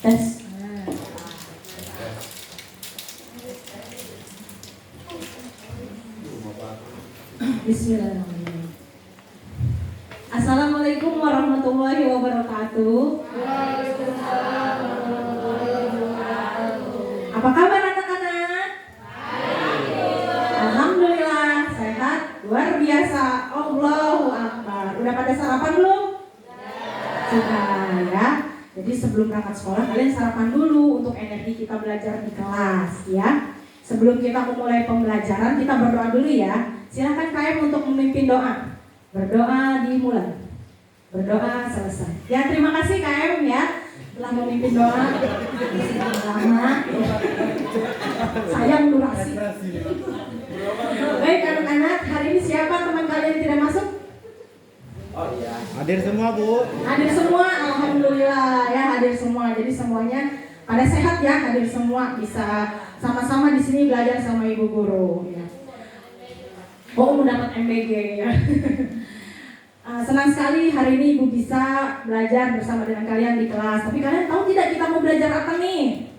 Tes. Bismillahirrahmanirrahim. Assalamualaikum warahmatullahi wabarakatuh. Waalaikumsalam warahmatullahi wabarakatuh. Apa kabar anak-anak? Alhamdulillah sehat, luar biasa. Allahu Akbar. Udah pada sarapan belum? Sudah ya. Jadi sebelum berangkat sekolah kalian sarapan dulu untuk energi kita belajar di kelas ya. Sebelum kita memulai pembelajaran kita berdoa dulu ya. Silakan KM untuk memimpin doa. Berdoa dimulai. Berdoa selesai. Ya terima kasih KM ya telah memimpin doa. Lama. Sayang durasi. Baik anak-anak, hari ini siapa teman kalian tidak masuk? Oh iya. Hadir semua, Bu. Hadir semua, alhamdulillah ya hadir semua. Jadi semuanya pada sehat ya, hadir semua bisa sama-sama di sini belajar sama ibu guru. Ya. Oh, dapat MBG ya. Senang sekali hari ini ibu bisa belajar bersama dengan kalian di kelas. Tapi kalian tahu tidak kita mau belajar apa nih?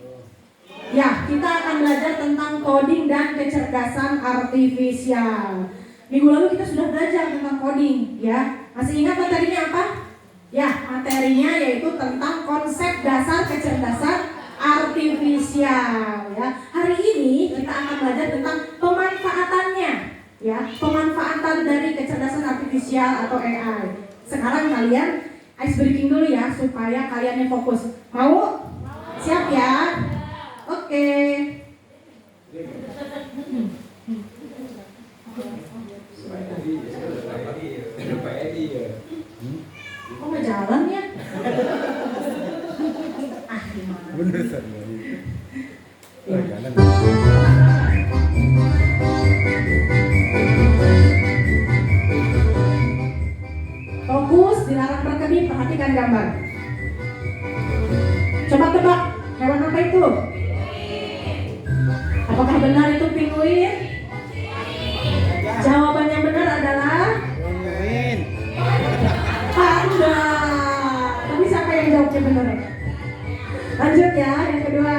Ya, kita akan belajar tentang coding dan kecerdasan artifisial. Minggu lalu kita sudah belajar tentang coding ya. Masih ingat materinya apa? Ya, materinya yaitu tentang konsep dasar kecerdasan artifisial ya. Hari ini kita akan belajar tentang pemanfaatannya ya, pemanfaatan dari kecerdasan artifisial atau AI. Sekarang kalian ice breaking dulu ya supaya kalian yang fokus. Mau? Siap ya? Oke. Kok nggak jalan ya? Gimana? Bener San. Ya. Fokus, dilarang berkedip, perhatikan gambar. Coba tebak, hewan apa itu? Apakah benar itu penguin? Jawaban yang benar adalah Penguin. panda. Tapi siapa yang jawabnya benar? Lanjut ya, yang kedua.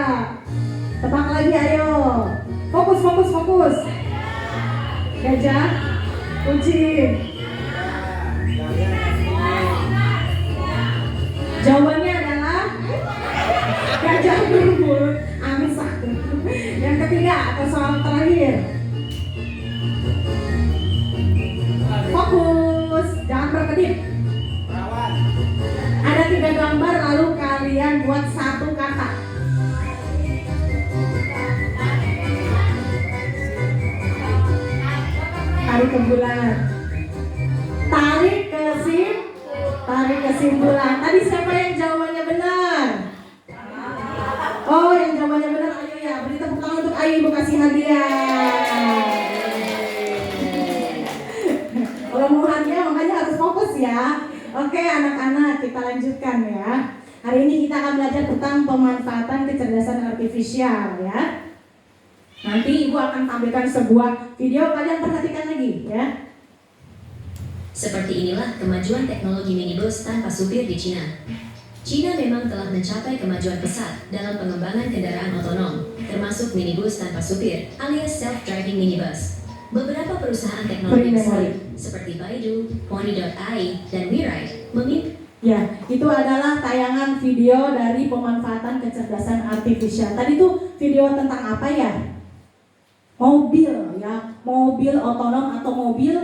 Tebak lagi, ayo. Fokus, fokus, fokus. Gajah, kucing. Jawabannya adalah gajah berbulu. Amin satu. Yang ketiga atau soal terakhir. Fokus, jangan berkedip. Ada 3 gambar lalu kalian buat satu kata. Tarik ke bulan. Tarik kesimpulan. Tadi siapa yang jawabannya benar? Oh, yang jawabannya benar Ayu ya. Beri tepuk tangan untuk Ayu, ibu kasih hadiah. Kalau mau hadiah makanya harus fokus ya. Oke anak-anak, kita lanjutkan ya. Hari ini kita akan belajar tentang pemanfaatan kecerdasan artifisial ya. Nanti ibu akan tampilkan sebuah video, kalian perhatikan lagi ya. Seperti inilah kemajuan teknologi minibus tanpa supir di Cina. Cina memang telah mencapai kemajuan pesat dalam pengembangan kendaraan otonom, termasuk minibus tanpa supir alias self-driving minibus. Beberapa perusahaan teknologi besar seperti Baidu, Pony.ai, dan WeRide memimpin. Ya, itu adalah tayangan video dari pemanfaatan kecerdasan artifisial. Tadi tuh video tentang apa ya? Mobil ya, mobil otonom atau mobil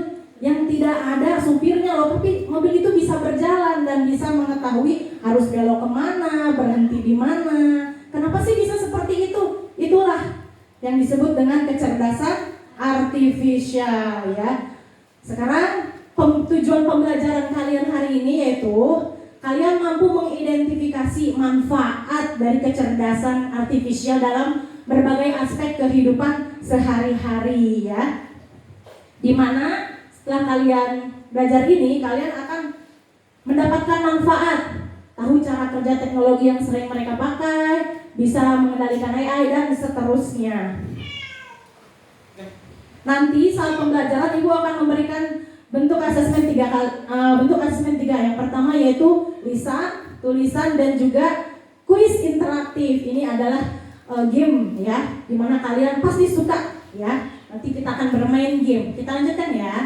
yang tidak ada supirnya loh, tapi mobil itu bisa berjalan dan bisa mengetahui harus belok kemana, berhenti di mana. Kenapa sih bisa seperti itu? Itulah yang disebut dengan kecerdasan artifisial ya. Sekarang tujuan pembelajaran kalian hari ini yaitu kalian mampu mengidentifikasi manfaat dari kecerdasan artifisial dalam berbagai aspek kehidupan sehari-hari ya. Dimana setelah kalian belajar ini, kalian akan mendapatkan manfaat, tahu cara kerja teknologi yang sering mereka pakai, bisa mengendalikan AI dan seterusnya. Nanti saat pembelajaran ibu akan memberikan bentuk asesmen tiga. Yang pertama yaitu lisan, tulisan dan juga kuis interaktif. Ini adalah game ya, dimana kalian pasti suka ya. Nanti kita akan bermain game. Kita lanjutkan ya.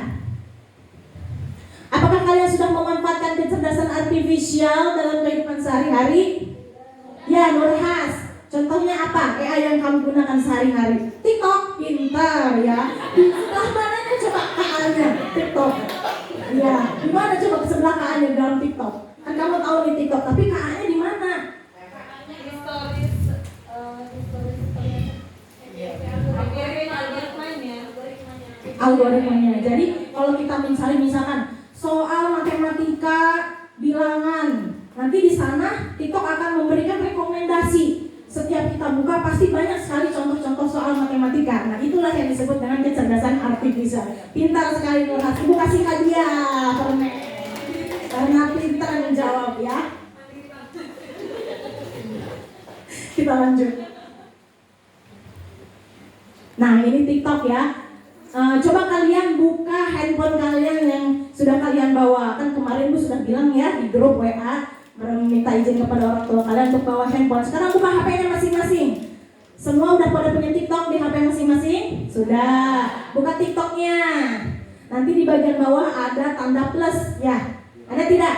Apakah kalian sudah memanfaatkan kecerdasan artifisial dalam kehidupan sehari-hari? Ya, Nurhas. Contohnya apa? AI yang kamu gunakan sehari-hari? TikTok, pintar ya. Di sebelah mananya coba KA-nya? TikTok. Ya, di mana coba ke sebelah KA-nya dalam TikTok? Kan kamu tahu nih TikTok, tapi KA-nya di mana? Algoritmanya. Jadi kalau kita mencari misalkan soal matematika bilangan, nanti di sana TikTok akan memberikan rekomendasi. Setiap kita buka pasti banyak sekali contoh-contoh soal matematika. Nah, itulah yang disebut dengan kecerdasan artifisial. Pintar sekali Nurhas. Ibu kasih hadiah karena pintar menjawab ya. Kita lanjut. Nah, ini TikTok ya. Coba kalian buka handphone kalian yang sudah kalian bawa. Kan kemarin Bu sudah bilang ya di grup WA, minta izin kepada orang tua kalian untuk bawa handphone. Sekarang buka HP-nya masing-masing. Semua udah pada punya TikTok di HP masing-masing? Sudah. Buka TikToknya. Nanti di bagian bawah ada tanda plus ya. Ada tidak?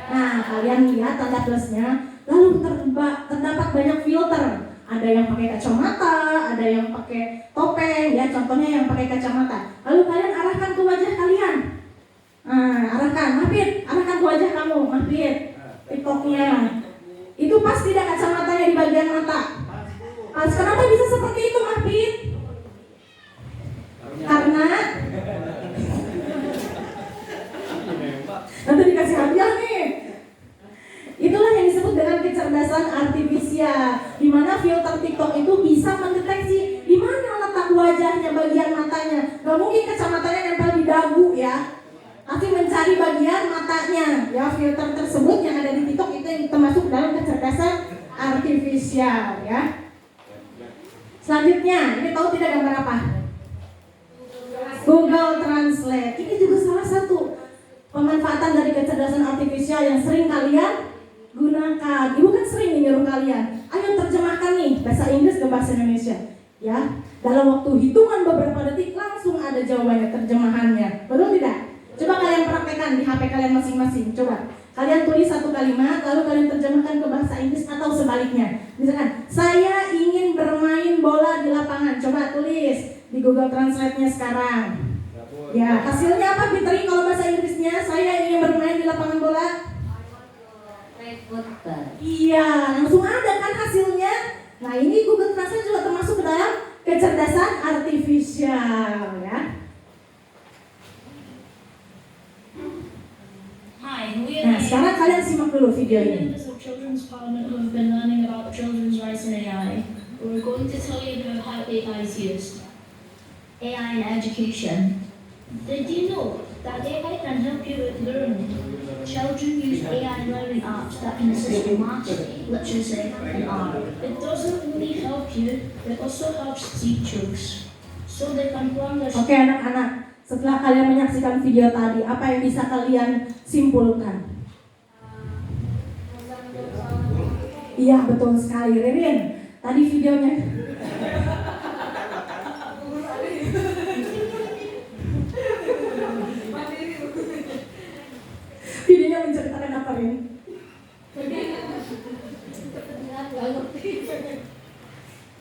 Nah, kalian lihat tanda plusnya. Lalu terdapat banyak filter. Ada yang pakai kacamata, ada yang pakai topeng ya, contohnya yang pakai kacamata. Lalu kalian arahkan ke wajah kalian. Nah, arahkan ke wajah kamu, Mahfid. TikToknya. Itu pas tidak kacamatanya di bagian mata? Pas. Kenapa bisa seperti itu, Mahfid? Karena nanti dikasih hadiah nih. Itulah yang disebut dengan kecerdasan artifisial, di mana filter TikTok itu bisa mendeteksi di mana letak wajahnya, bagian matanya. Gak mungkin kacamatanya nempel di dagu ya, tapi mencari bagian matanya. Ya, filter tersebut yang ada di TikTok itu yang termasuk dalam kecerdasan artifisial ya. Selanjutnya, ini tahu tidak gambar apa? Google Translate. Ini juga salah satu pemanfaatan dari kecerdasan artifisial yang sering kalian gunakan. Ibu kan sering nyuruh kalian, ayo terjemahkan nih bahasa Inggris ke bahasa Indonesia ya. Dalam waktu hitungan beberapa detik langsung ada jawabannya, terjemahannya. Betul tidak? Coba kalian praktekkan di HP kalian masing-masing. Coba kalian tulis satu kalimat, lalu kalian terjemahkan ke bahasa Inggris atau sebaliknya. Misalkan, saya ingin bermain bola di lapangan. Coba tulis di Google Translate-nya sekarang. Ya, hasilnya apa Fitri kalau bahasa Inggrisnya? Saya ingin bermain di lapangan bola. Iya, langsung ada kan hasilnya. Nah, ini Google Translate juga termasuk ke dalam kecerdasan artifisial ya. Nah, sekarang kalian simak dulu video ini. Members of Children's Parliament who have been learning about children's rights in AI. We're going to tell you about how AI is used. AI in education. Did you know that AI can help you with learning? Children use AI learning apps that can assist with math, literacy, and art. It doesn't only help you, it also helps teachers, so they can plan their. Oke anak-anak, setelah kalian menyaksikan video tadi, apa yang bisa kalian simpulkan? Iya, betul sekali Ririn. Tadi videonya videonya menceritakan apa Rin?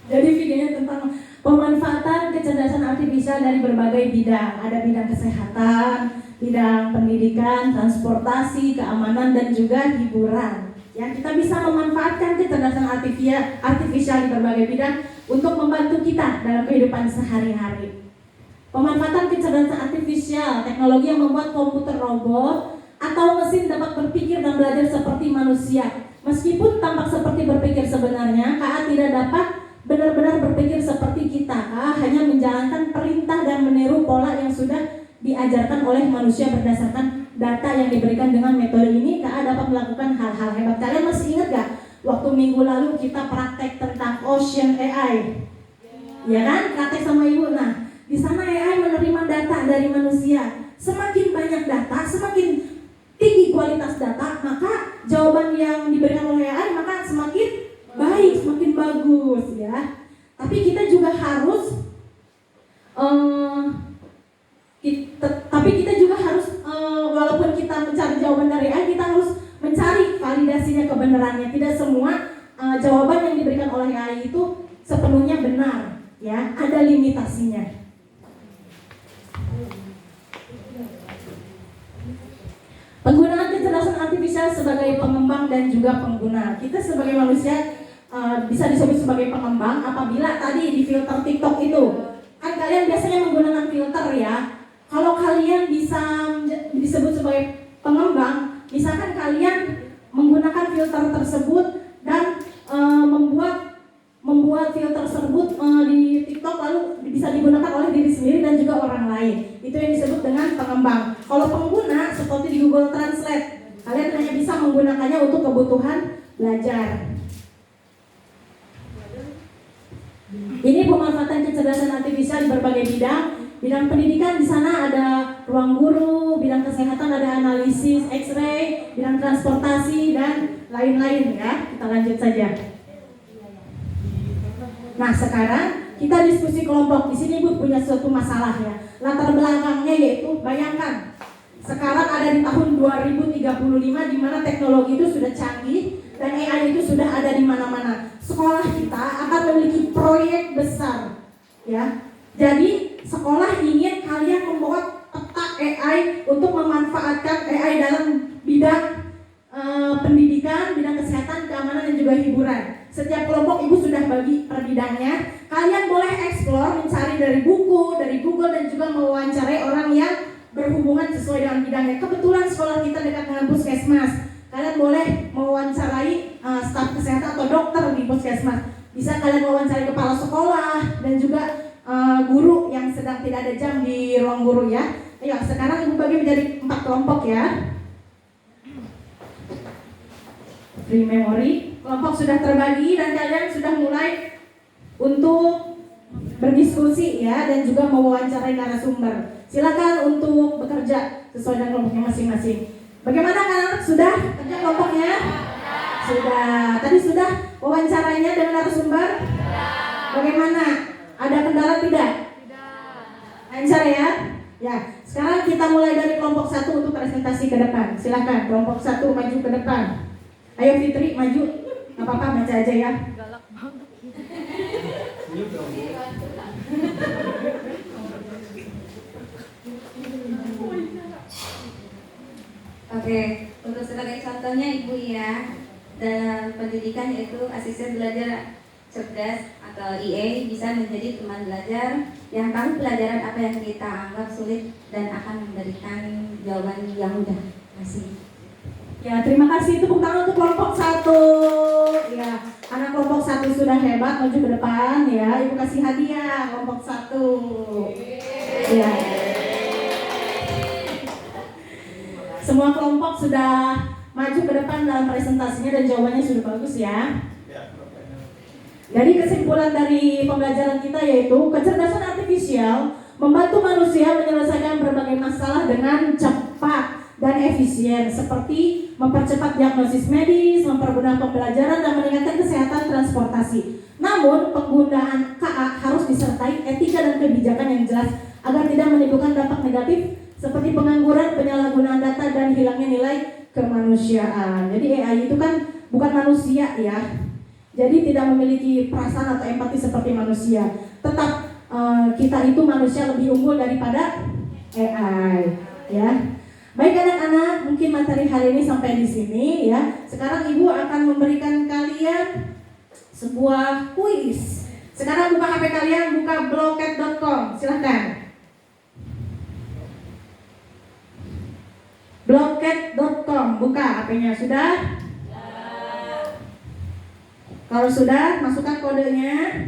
Jadi videonya tentang pemanfaatan kecerdasan artifisial dari berbagai bidang. Ada bidang kesehatan, bidang pendidikan, transportasi, keamanan, dan juga hiburan. Ya, kita bisa memanfaatkan kecerdasan artifisial di berbagai bidang untuk membantu kita dalam kehidupan sehari-hari. Pemanfaatan kecerdasan artifisial, teknologi yang membuat komputer robot atau mesin dapat berpikir dan belajar seperti manusia. Meskipun tampak seperti berpikir sebenarnya, KA tidak dapat benar-benar berpikir seperti kita. KA hanya menjalankan perintah dan meniru pola yang sudah diajarkan oleh manusia berdasarkan data yang diberikan. Dengan metode ini, KA dapat melakukan hal-hal hebat. Kalian masih ingat gak? Waktu minggu lalu kita praktek tentang Ocean AI, ya kan? Praktek sama ibu. Nah, di sana AI menerima data dari manusia. Semakin banyak data, semakin tinggi kualitas data, maka jawaban yang diberikan oleh AI maka semakin bagus ya. Tapi kita juga harus walaupun kita mencari jawaban dari AI, kita harus mencari validasinya, kebenarannya. Tidak semua jawaban yang diberikan oleh AI itu sepenuhnya benar, ya. Ada limitasinya. Penggunaan kecerdasan artifisial sebagai pengembang dan juga pengguna. Kita sebagai manusia bisa disebut sebagai pengembang apabila tadi di filter TikTok itu, kan kalian biasanya menggunakan filter ya. Kalau kalian bisa disebut sebagai pengembang, misalkan kalian menggunakan filter tersebut dan membuat filter tersebut di TikTok lalu bisa digunakan oleh diri sendiri dan juga orang lain. Itu yang disebut dengan pengembang. Kalau pengguna seperti di Google Translate, kalian hanya bisa menggunakannya untuk kebutuhan belajar. Ini pemanfaatan kecerdasan artifisial di berbagai bidang. Bidang pendidikan di sana ada ruang guru, bidang kesehatan ada analisis X-ray, bidang transportasi dan lain-lain ya. Kita lanjut saja. Nah, sekarang kita diskusi kelompok. Di sini Ibu punya suatu masalah ya. Latar belakangnya yaitu bayangkan sekarang ada di tahun 2035 di mana teknologi itu sudah canggih dan AI itu sudah ada di mana-mana. Sekolah kita akan memiliki proyek besar ya. Jadi sekolah ingin kalian membuat peta AI untuk memanfaatkan AI dalam bidang pendidikan, bidang kesehatan, keamanan dan juga hiburan. Setiap kelompok Ibu sudah bagi per bidangnya. Kalian boleh explore, mencari dari buku, dari Google dan juga mewawancarai orang yang berhubungan sesuai dengan bidangnya. Kebetulan sekolah kita dekat dengan puskesmas. Kalian boleh mewawancarai staf kesehatan atau dokter di puskesmas. Bisa kalian mewawancarai kepala sekolah dan juga guru yang sedang tidak ada jam di ruang guru ya. Ayo sekarang Ibu bagi menjadi 4 kelompok ya. Free memory, kelompok sudah terbagi dan kalian sudah mulai untuk berdiskusi ya dan juga mewawancarai narasumber. Silakan untuk bekerja sesuai dengan kelompoknya masing-masing. Bagaimana anak-anak, sudah kerja kelompoknya? Sudah. Tadi sudah wawancaranya dengan narasumber? Bagaimana? Ada kendala tidak? Lancar ya? Ya, sekarang kita mulai dari kelompok 1 untuk presentasi ke depan. Silakan kelompok 1 maju ke depan. Ayo Fitri maju. Gak apa-apa, baca aja ya. Oke, untuk sebagai contohnya Ibu ya, dalam pendidikan yaitu asisten belajar cerdas atau EA bisa menjadi teman belajar yang tahu pelajaran apa yang kita anggap sulit dan akan memberikan jawaban yang mudah. Terima kasih. Ya, terima kasih. Tepuk tangan untuk kelompok 1. Ya, anak kelompok 1 sudah hebat, maju ke depan ya. Ibu kasih hadiah kelompok 1. Ya. Semua kelompok sudah maju ke depan dalam presentasinya dan jawabannya sudah bagus ya. Jadi kesimpulan dari pembelajaran kita yaitu kecerdasan artifisial membantu manusia menyelesaikan berbagai masalah dengan cepat dan efisien, seperti mempercepat diagnosis medis, mempermudah pembelajaran dan meningkatkan kesehatan transportasi. Namun penggunaan KA harus disertai etika dan kebijakan yang jelas agar tidak menimbulkan dampak negatif seperti pengangguran, penyalahgunaan data dan hilangnya nilai kemanusiaan. Jadi AI itu kan bukan manusia ya. Jadi tidak memiliki perasaan atau empati seperti manusia. Tetap kita itu manusia lebih unggul daripada AI ya. Baik anak-anak, mungkin materi hari ini sampai di sini ya. Sekarang Ibu akan memberikan kalian sebuah kuis. Sekarang buka HP kalian, buka blocket.com. Silahkan. Blocket.com, buka HP-nya. Sudah? Kalau sudah, masukkan kodenya.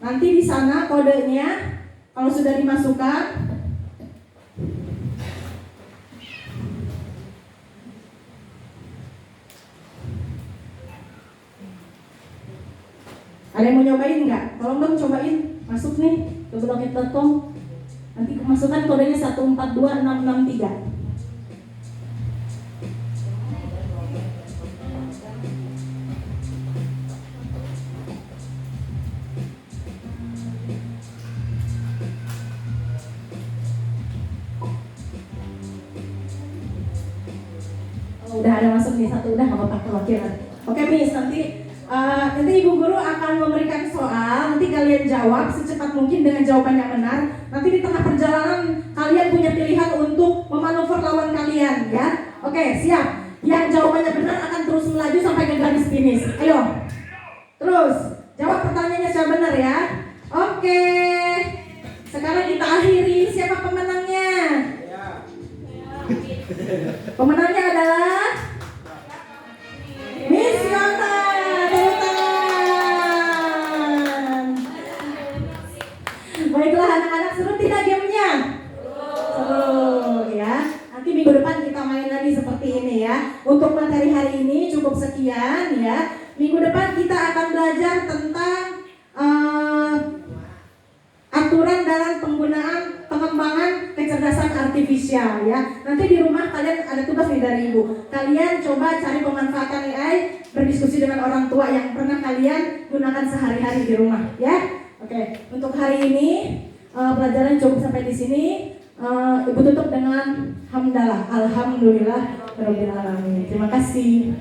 Nanti di sana kodenya, kalau sudah dimasukkan, ada yang mau nyobain nggak? Tolong dong cobain, masuk nih ke blocket.com. Nanti masukkan kodenya 142663. nih satu udah nggak apa-apa perwakilan. Oke Miss, nanti Ibu Guru akan memberikan soal, nanti kalian jawab secepat mungkin dengan jawaban yang benar. Nanti di tengah perjalanan kalian punya pilihan untuk memanuver lawan kalian, ya. Oke, siap. Yang jawabannya benar akan terus melaju sampai ke garis finish. Ayo, terus jawab pertanyaannya secara benar ya. Oke, sekarang kita akhiri. Siapa pemenangnya? Pemenangnya adalah Miss Yona. Tepuk tangan. Baiklah anak-anak, seru tidak gamenya? Seru ya. Nanti minggu depan kita main lagi seperti ini ya. Untuk materi hari ini cukup sekian ya. Minggu depan kita akan belajar tentang aturan dalam penggunaan pengembangan kecerdasan artifisial ya. Nanti di rumah kalian ada tugas nih dari ibu. Kalian coba cari pemanfaatan AI, berdiskusi dengan orang tua yang pernah kalian gunakan sehari-hari di rumah ya. Oke, untuk hari ini pelajaran cukup sampai di sini. Ibu tutup dengan hamdalah, alhamdulillah, rabbil alamin. Terima kasih.